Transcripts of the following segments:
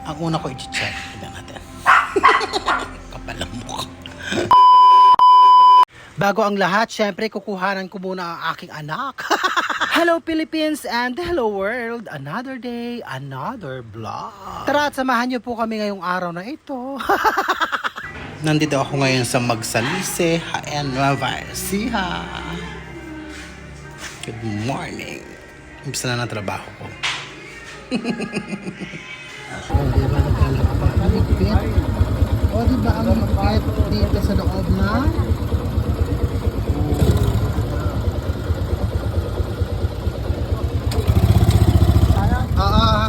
Ang una ko i-check. Tignan natin. Kapal ang mukha. Bago ang lahat, syempre kukuhanan ko muna ang aking anak. Hello Philippines and hello world. Another day, another vlog. Tara at samahan niyo po kami ngayong araw na ito. Nandito ako ngayon sa Magsalise, Nueva Ecija. Good morning. Umpisa na ng trabaho ko. Diba naglalaro pa? Ang higpit. Diba ang higpit dito sa loob na?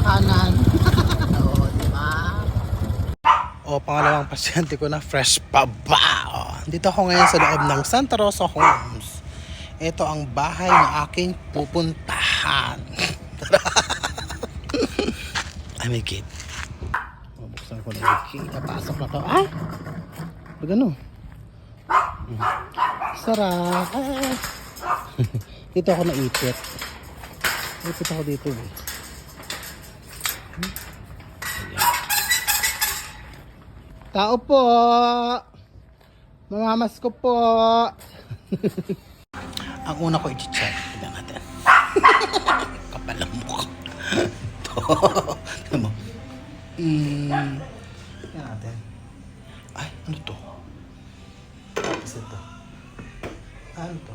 Kanan. Oo, diba? Pangalawang pasyente ko na fresh pa ba? Dito ako ngayon sa loob ng Santa Rosa Homes. Ito ang bahay na aking pupuntahan. Ay, may gate. Buksan ko na yung gate. Napasok na to. Ay! Pag ano? Sarap. Ay. Dito ako naipit. Ipit ako dito eh. Tao po! Mamamas ko po! Ang una ko i-check. Tignan natin. Kapal ang mukha. Tignan mo. Tignan natin. Ay, ano to? Tapos ito. Ano to?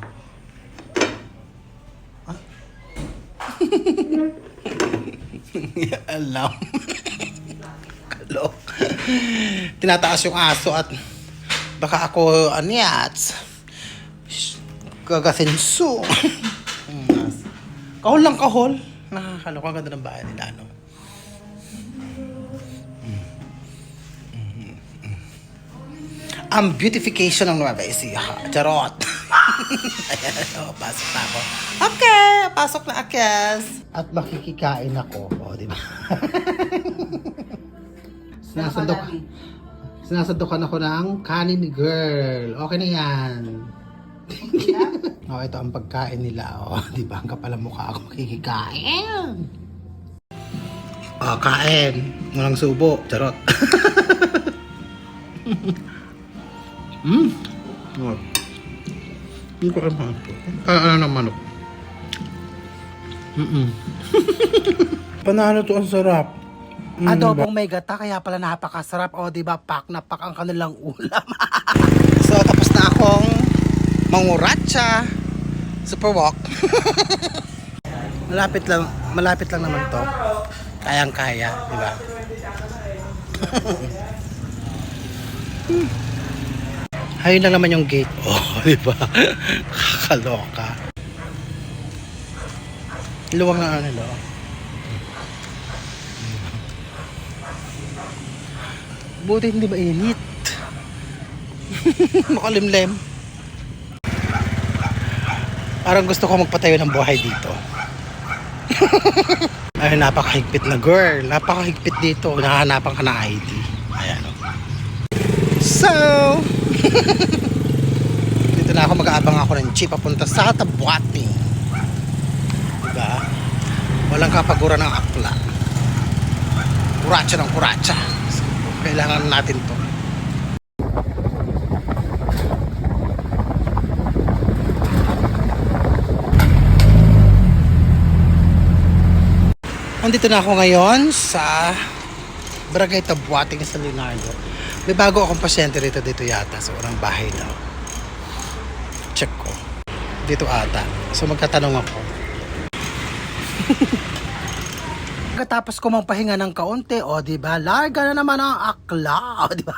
Ay. Alam. Kalok. Tinataas yung aso at baka ako anyats. Gagasinso. Kahol lang kahol. Nakakaloka. Ang ganda ng bahay nila, no? Ang beautification ng Nueva Ecija. Charot. Ayan, pasok na ako. Okay, pasok na akes. At makikikain ako. Di ba? Sinasandokan ako ng kanin girl. Okay na yan. Ito ang pagkain nila. Di ba? Ang kapal ang mukha ako makikikain. Kain. Walang subo. Charot. Hindi ko alam ito. Ano ng manok? Panalo to, ang sarap. Adobong may gata, kaya pala napakasarap. Diba? Pak na pak ang kanilang ulam. So, tapos na akong manguratsa. Super walk. Malapit lang naman to. Kayang-kaya, di ba? Ayun lang naman yung gate. Di ba? Kakaloka. Luwang na nila. Buti hindi mainit. Makalimlem. Parang gusto ko magpatayo ng buhay dito. Ay, napakahigpit na girl. Napakahigpit dito. Nakahanapan ka ng ID. Ayan o. So, dito na ako, mag-aabang ako ng jeep papunta sa Tabuati. Diba? Walang kapaguran ng akla. Kuratsa ng kuratsa. Kailangan natin to. Nandito na ako ngayon sa Barangay Tabuating sa Leonardo. May bago akong pasyente rito yata sa unang bahay daw. Check ko. Dito ata. So magtatanong ako. Pagkatapos ko magpahinga ng kaunti, diba? Larga na naman ang akla, diba?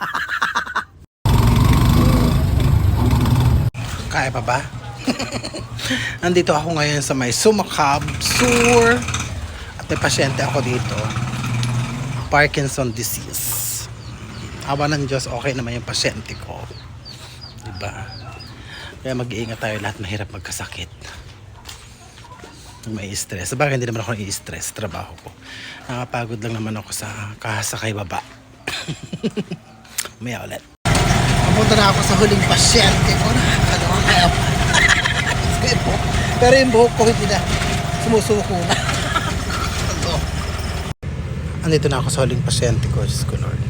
Kaya pa ba? Nandito ako ngayon sa may Sumakab Sur. At may pasyente ako dito. Parkinson disease. Awa ng Diyos, okay naman yung pasyente ko. Diba? Kaya mag-iingat tayo lahat, mahirap magkasakit. May stress. Sabagay hindi naman ako nai-stress trabaho ko. Nakapagod lang naman ako sa kahasakay baba. Maya ulit. Papunta na ako sa huling pasyente ko. Nakakaloka. Pero yung buhok ko hindi na sumusuko na. Nandito na ako sa huling pasyente ko. Diyos ko, Lord.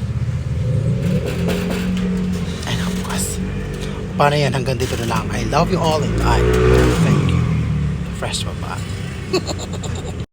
Ay, nakabukas. Paano yan? Hanggang dito na lang. I love you all and I thank you. Fresh pa ba?